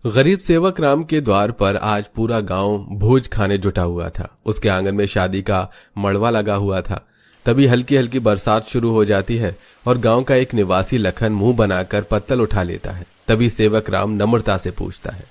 गरीब सेवक राम के द्वार पर आज पूरा गांव भोज खाने जुटा हुआ था। उसके आंगन में शादी का मड़वा लगा हुआ था। तभी हल्की हल्की बरसात शुरू हो जाती है और गांव का एक निवासी लखन मुंह बनाकर पत्तल उठा लेता है। तभी सेवक राम नम्रता से पूछता है,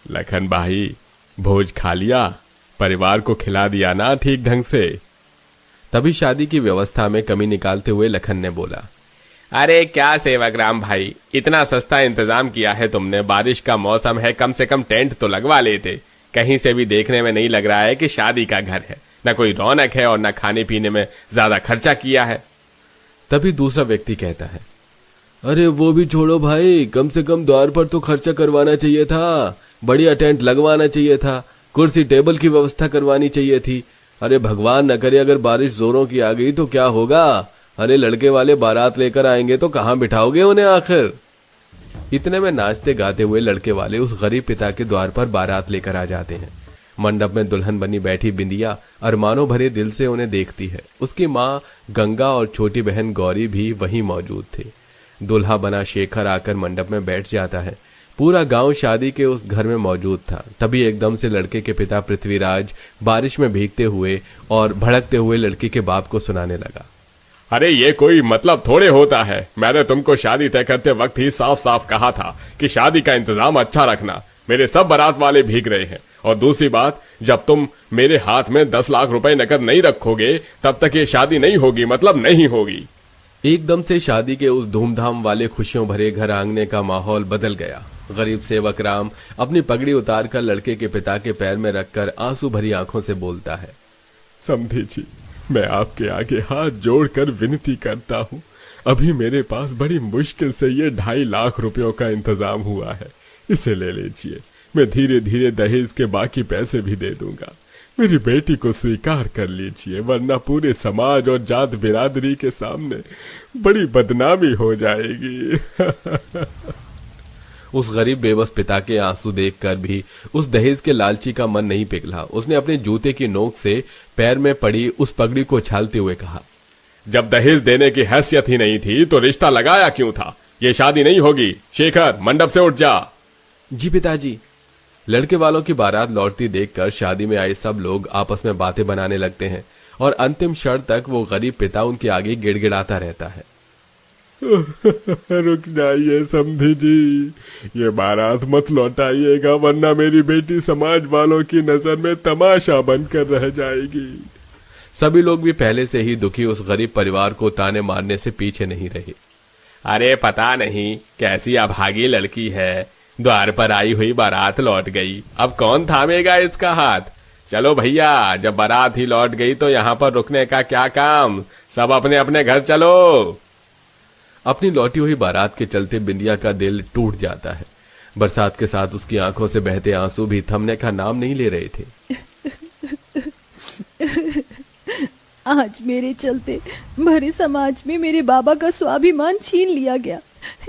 लखन भाई, भोज खा लिया? परिवार को खिला दिया ना ठीक ढंग से? तभी शादी की व्यवस्था में कमी निकालते हुए लखन ने बोला, अरे क्या सेवक राम भाई, इतना सस्ता इंतजाम किया है तुमने। बारिश का मौसम है, कम से कम टेंट तो लगवा लेते। कहीं से भी देखने में नहीं लग रहा है कि शादी का घर है। न कोई रौनक है और न खाने पीने में ज्यादा खर्चा किया है। तभी दूसरा व्यक्ति कहता है, अरे वो भी छोड़ो भाई, कम से कम द्वार पर तो खर्चा करवाना चाहिए था। बढ़िया टेंट लगवाना चाहिए था। कुर्सी टेबल की व्यवस्था करवानी चाहिए थी। अरे भगवान न करे अगर बारिश जोरों की आ गई तो क्या होगा? अरे लड़के वाले बारात लेकर आएंगे तो कहां बिठाओगे उन्हें आखिर? इतने में नाचते गाते हुए लड़के वाले उस गरीब पिता के द्वार पर बारात लेकर आ जाते हैं। मंडप में दुल्हन बनी बैठी बिंदिया अरमानों भरे दिल से उन्हें देखती है। उसकी माँ गंगा और छोटी बहन गौरी भी वहीं मौजूद थे। दुल्हा बना शेखर आकर मंडप में बैठ जाता है। पूरा गांव शादी के उस घर में मौजूद था। तभी एकदम से लड़के के पिता पृथ्वीराज बारिश में भीगते हुए और भड़कते हुए लड़की के बाप को सुनाने लगा, अरे ये कोई मतलब थोड़े होता है। मैंने तुमको शादी तय करते वक्त ही साफ साफ कहा था कि शादी का इंतजाम अच्छा रखना। मेरे सब बारात वाले भीग रहे हैं। और दूसरी बात, जब तुम मेरे हाथ में 10 लाख रुपए नकद नहीं रखोगे तब तक ये शादी नहीं होगी, मतलब नहीं होगी। एकदम से शादी के उस धूमधाम वाले खुशियों भरे घर आंगने का माहौल बदल गया। गरीब सेवक राम अपनी पगड़ी उतारकर लड़के के पिता के पैर में रखकर आंसू भरी आंखों से बोलता है, समझी जी, मैं आपके आगे हाथ जोड़कर विनती करता हूँ। अभी मेरे पास बड़ी मुश्किल से ये 2.5 लाख रुपयों का इंतजाम हुआ है। इसे ले लीजिए। मैं धीरे धीरे दहेज के बाकी पैसे भी दे दूंगा। मेरी बेटी को स्वीकार कर लीजिए, वरना पूरे समाज और जात बिरादरी के सामने बड़ी बदनामी हो जाएगी। उस गरीब बेबस पिता के आंसू देखकर भी उस दहेज के लालची का मन नहीं पिघला। उसने अपने जूते की नोक से पैर में पड़ी उस पगड़ी को उछालते हुए कहा, जब दहेज देने की हैसियत ही नहीं थी तो रिश्ता लगाया क्यों था? ये शादी नहीं होगी। शेखर, मंडप से उठ जा। जी पिताजी। लड़के वालों की बारात लौटती देखकर शादी में आए सब लोग आपस में बातें बनाने लगते हैं और अंतिम क्षण तक वो गरीब पिता उनके आगे गिड़गिड़ाता रहता है। रुक जाइए समधी जी, ये बारात मत लौटाइएगा, वरना मेरी बेटी समाज वालों की नजर में तमाशा बनकर रह जाएगी। सभी लोग भी पहले से ही दुखी उस गरीब परिवार को ताने मारने से पीछे नहीं रहे। अरे पता नहीं कैसी अभागी लड़की है, द्वार पर आई हुई बारात लौट गई। अब कौन थामेगा इसका हाथ? चलो भैया, जब बारात ही लौट गई तो यहाँ पर रुकने का क्या काम? सब अपने अपने घर चलो। अपनी लौटी हुई बारात के चलते बिंदिया का दिल टूट जाता है। बरसात के साथ उसकी आंखों से बहते आंसू भी थमने का नाम नहीं ले रहे थे। आज मेरे चलते भरे समाज में मेरे बाबा का स्वाभिमान छीन लिया गया।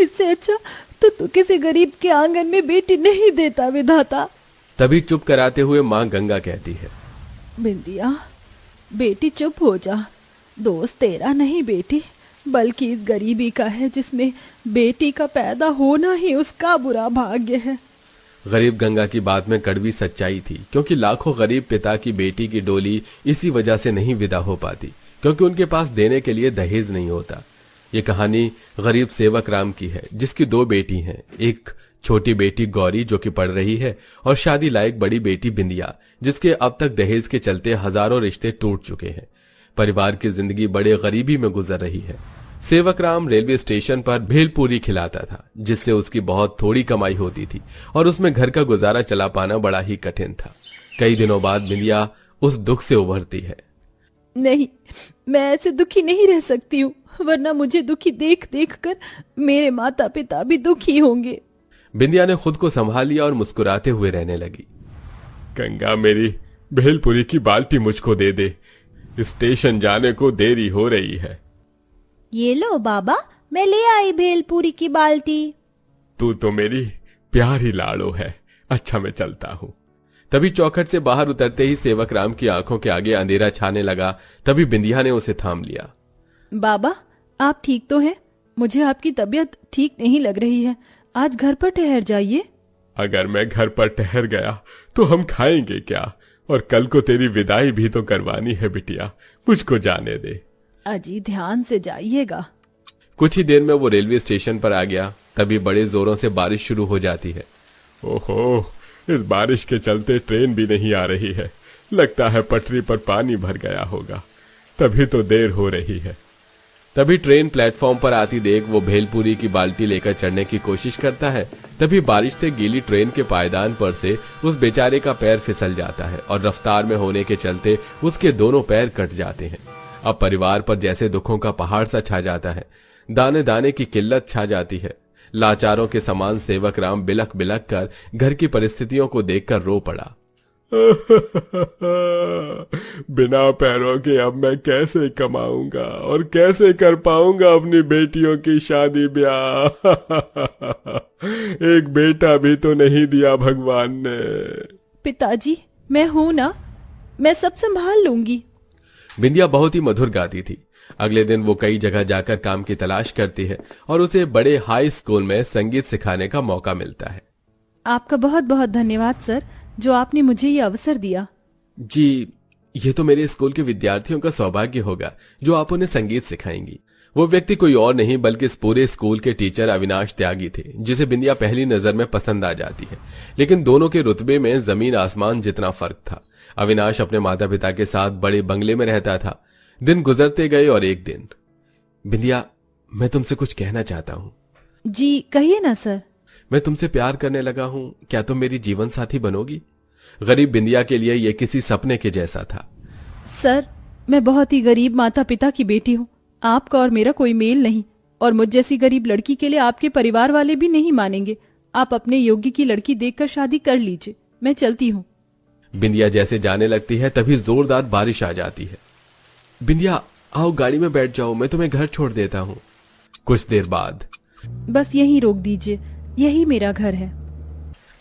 इससे अच्छा तो तू किसी गरीब के आंगन में बेटी नहीं देता विधाता। तभी चुप कराते हुए माँ गंगा कहती है, बिंदिया बेटी चुप हो जा। दोस्त तेरा नहीं बेटी, बल्कि इस गरीबी का है जिसमें बेटी का पैदा होना ही उसका बुरा भाग्य है। गरीब गंगा की बात में कड़वी सच्चाई थी, क्योंकि लाखों गरीब पिता की बेटी की डोली इसी वजह से नहीं विदा हो पाती, क्योंकि उनके पास देने के लिए दहेज नहीं होता। ये कहानी गरीब सेवक राम की है, जिसकी 2 बेटी हैं। एक छोटी बेटी गौरी जो कि पढ़ रही है, और शादी लायक बड़ी बेटी बिंदिया, जिसके अब तक दहेज के चलते हजारों रिश्ते टूट चुके हैं। परिवार की जिंदगी बड़े गरीबी में गुजर रही है। सेवक राम रेलवे स्टेशन पर भेलपूरी खिलाता था, जिससे उसकी बहुत थोड़ी कमाई होती थी और उसमें घर का गुजारा चला पाना बड़ा ही कठिन था। कई दिनों बाद बिंदिया उस दुख से उभरती है। नहीं, मैं ऐसे दुखी नहीं रह सकती हूँ, वरना मुझे दुखी देख देख कर मेरे माता पिता भी दुखी होंगे। बिंदिया ने खुद को संभाल लिया और मुस्कुराते हुए रहने लगी। गंगा, मेरी भेलपुरी की बाल्टी मुझको दे दे, स्टेशन जाने को देरी हो रही है। ये लो बाबा, मैं ले आई भेलपूरी की बाल्टी। तू तो मेरी प्यारी लाड़ो है। अच्छा, मैं चलता हूँ। तभी चौखट से बाहर उतरते ही सेवक राम की आंखों के आगे अंधेरा छाने लगा। तभी बिंदिया ने उसे थाम लिया। बाबा, आप ठीक तो हैं? मुझे आपकी तबीयत ठीक नहीं लग रही है। आज घर पर ठहर जाइए। अगर मैं घर पर ठहर गया तो हम खाएंगे क्या? और कल को तेरी विदाई भी तो करवानी है बिटिया, मुझको जाने दे। अजी ध्यान से जाइएगा। कुछ ही देर में वो रेलवे स्टेशन पर आ गया। तभी बड़े जोरों से बारिश शुरू हो जाती है। ओहो, इस बारिश के चलते ट्रेन भी नहीं आ रही है। लगता है पटरी पर पानी भर गया होगा, तभी तो देर हो रही है। तभी ट्रेन प्लेटफॉर्म पर आती देख वो भेलपूरी की बाल्टी लेकर चढ़ने की कोशिश करता है। तभी बारिश से गीली ट्रेन के पायदान पर से उस बेचारे का पैर फिसल जाता है और रफ्तार में होने के चलते उसके दोनों पैर कट जाते हैं। अब परिवार पर जैसे दुखों का पहाड़ सा छा जाता है। दाने दाने की किल्लत छा जाती है। लाचारों के समान सेवक राम बिलख बिलख कर घर की परिस्थितियों को देखकर रो पड़ा। बिना पैरों के अब मैं कैसे कमाऊंगा और कैसे कर पाऊंगा अपनी बेटियों की शादी ब्याह? एक बेटा भी तो नहीं दिया भगवान ने। पिताजी, मैं हूं ना, मैं सब संभाल लूंगी। बिंदिया बहुत ही मधुर गाती थी। अगले दिन वो कई जगह जाकर काम की तलाश करती है और उसे बड़े हाई स्कूल में संगीत सिखाने का मौका मिलता है। आपका बहुत बहुत धन्यवाद सर, जो आपने मुझे ये अवसर दिया। जी, ये तो मेरे स्कूल के विद्यार्थियों का सौभाग्य होगा जो आप उन्हें संगीत सिखाएंगी। वो व्यक्ति कोई और नहीं बल्कि इस पूरे स्कूल के टीचर अविनाश त्यागी थे, जिसे बिंदिया पहली नजर में पसंद आ जाती है। लेकिन दोनों के रुतबे में जमीन आसमान जितना फर्क था। अविनाश अपने माता पिता के साथ बड़े बंगले में रहता था। दिन गुजरते गए और एक दिन, बिंदिया, मैं तुमसे कुछ कहना चाहता हूँ। जी कहिए ना सर। मैं तुमसे प्यार करने लगा हूँ, क्या तुम मेरी जीवन साथी बनोगी? गरीब बिंदिया के लिए यह किसी सपने के जैसा था। सर, मैं बहुत ही गरीब माता पिता की बेटी हूँ। आपका और मेरा कोई मेल नहीं, और मुझ जैसी गरीब लड़की के लिए आपके परिवार वाले भी नहीं मानेंगे। आप अपने योग्य की लड़की देखकर शादी कर लीजिए। मैं चलती हूँ। बिंदिया जैसे जाने लगती है तभी जोरदार बारिश आ जाती है। बिंदिया, आओ गाड़ी में बैठ जाओ, मैं तुम्हें घर छोड़ देता हूँ। कुछ देर बाद, बस यहीं रोक दीजिए, यही मेरा घर है।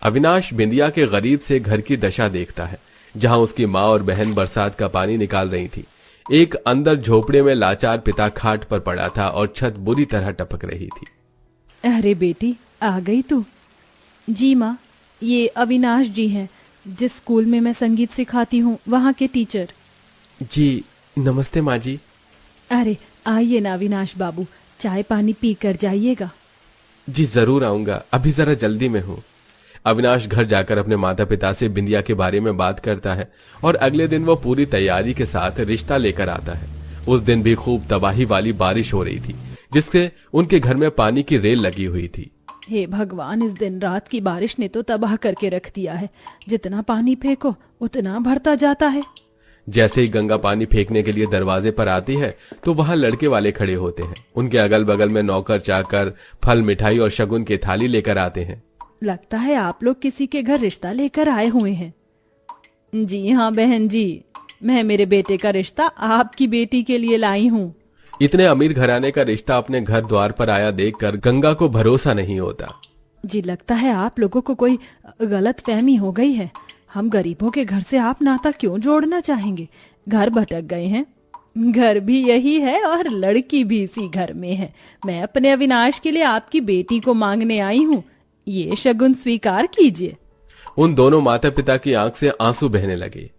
अविनाश बिंदिया के गरीब से घर की दशा देखता है, जहां उसकी माँ और बहन बरसात का पानी निकाल रही थी। एक अंदर झोपड़े में लाचार पिता खाट पर पड़ा था और छत बुरी तरह टपक रही थी। अरे बेटी, आ गई तू? जी माँ, ये अविनाश जी हैं, जिस स्कूल में मैं संगीत सिखाती हूँ, वहाँ के टीचर। जी नमस्ते माँ जी। अरे आइए ना अविनाश बाबू, चाय पानी पी कर जाइएगा। जी जरूर आऊंगा, अभी जरा जल्दी में हूँ। अविनाश घर जाकर अपने माता पिता से बिंदिया के बारे में बात करता है और अगले दिन वो पूरी तैयारी के साथ रिश्ता लेकर आता है। उस दिन भी खूब तबाही वाली बारिश हो रही थी, जिससे उनके घर में पानी की रेल लगी हुई थी। हे भगवान, इस दिन रात की बारिश ने तो तबाह करके रख दिया है। जितना पानी फेंको उतना भरता जाता है। जैसे ही गंगा पानी फेंकने के लिए दरवाजे पर आती है तो वहां लड़के वाले खड़े होते हैं। उनके अगल बगल में नौकर चाकर फल मिठाई और शगुन की थाली लेकर आते हैं। लगता है आप लोग किसी के घर रिश्ता लेकर आए हुए हैं। जी हाँ बहन जी, मैं मेरे बेटे का रिश्ता आपकी बेटी के लिए लाई हूँ। इतने अमीर घराने का रिश्ता अपने घर द्वार पर आया देखकर गंगा को भरोसा नहीं होता। जी लगता है आप लोगों को कोई गलत फहमी हो गई है। हम गरीबों के घर से आप नाता क्यों जोड़ना चाहेंगे? घर भटक गए हैं। घर भी यही है और लड़की भी इसी घर में है। मैं अपने अविनाश के लिए आपकी बेटी को मांगने आई हूँ। ये शगुन स्वीकार कीजिए। उन दोनों माता पिता की आंख से आंसू बहने लगे।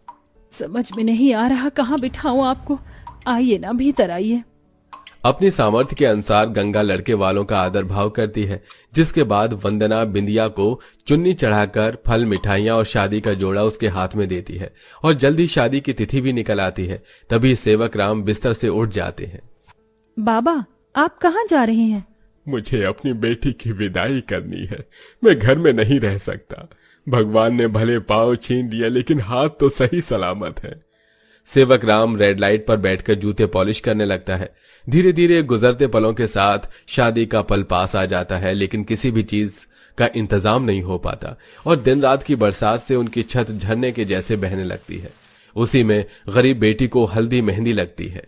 समझ में नहीं आ रहा कहाँ बिठाऊं आपको। आइए ना, भीतर आइए। अपनी सामर्थ्य के अनुसार गंगा लड़के वालों का आदर भाव करती है, जिसके बाद वंदना बिंदिया को चुन्नी चढ़ाकर फल मिठाइयां और शादी का जोड़ा उसके हाथ में देती है और जल्दी शादी की तिथि भी निकल आती है। तभी सेवक राम बिस्तर से उठ जाते हैं। बाबा, आप कहाँ जा रहे हैं? मुझे अपनी बेटी की विदाई करनी है। मैं घर में नहीं रह सकता। भगवान ने भले पांव छीन लिया, लेकिन हाथ तो सही सलामत है। सेवक राम रेड लाइट पर बैठकर जूते पॉलिश करने लगता है। धीरे धीरे गुजरते पलों के साथ शादी का पल पास आ जाता है, लेकिन किसी भी चीज का इंतजाम नहीं हो पाता और दिन रात की बरसात से उनकी छत झरने के जैसे बहने लगती है। उसी में गरीब बेटी को हल्दी मेहंदी लगती है।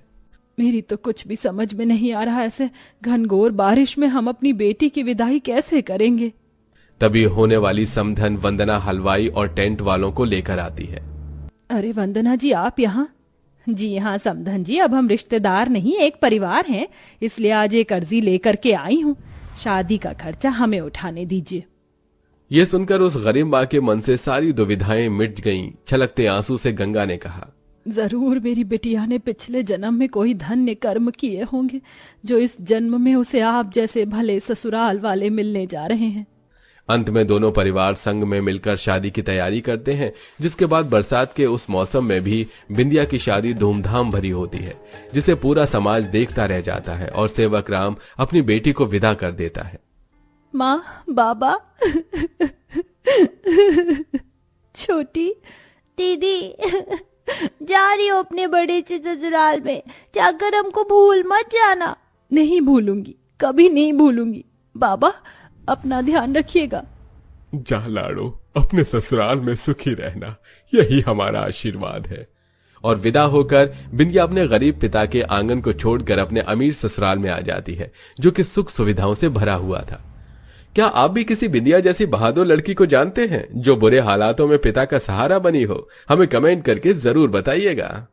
मेरी तो कुछ भी समझ में नहीं आ रहा। ऐसे घनघोर बारिश में हम अपनी बेटी की विदाई कैसे करेंगे? तभी होने वाली समधन वंदना हलवाई और टेंट वालों को लेकर आती है। अरे वंदना जी, आप यहाँ? जी हाँ समधन जी, अब हम रिश्तेदार नहीं एक परिवार हैं, इसलिए आज एक अर्जी लेकर के आई हूँ। शादी का खर्चा हमें उठाने दीजिए। यह सुनकर उस गरीब माँ के मन से सारी दुविधाएं मिट गईं। छलकते आंसू से गंगा ने कहा, जरूर मेरी बिटिया ने पिछले जन्म में कोई धन्य कर्म किए होंगे जो इस जन्म में उसे आप जैसे भले ससुराल वाले मिलने जा रहे हैं। अंत में दोनों परिवार संग में मिलकर शादी की तैयारी करते हैं, जिसके बाद बरसात के उस मौसम में भी बिंदिया की शादी धूमधाम भरी होती है, जिसे पूरा समाज देखता रह जाता है और सेवक राम अपनी बेटी को विदा कर देता है। माँ, बाबा, छोटी दीदी जा रही हो अपने बड़े से ससुराल में, जाकर हमको भूल मत जाना। नहीं भूलूंगी, कभी नहीं भूलूंगी। बाबा, अपना ध्यान रखिएगा। जा लाड़ो, अपने ससुराल में सुखी रहना, यही हमारा आशीर्वाद है। और विदा होकर बिंदिया अपने गरीब पिता के आंगन को छोड़कर अपने अमीर ससुराल में आ जाती है, जो कि सुख सुविधाओं से भरा हुआ था। क्या आप भी किसी बिंदिया जैसी बहादुर लड़की को जानते हैं जो बुरे हालातों में पिता का सहारा बनी हो? हमें कमेंट करके जरूर बताइएगा।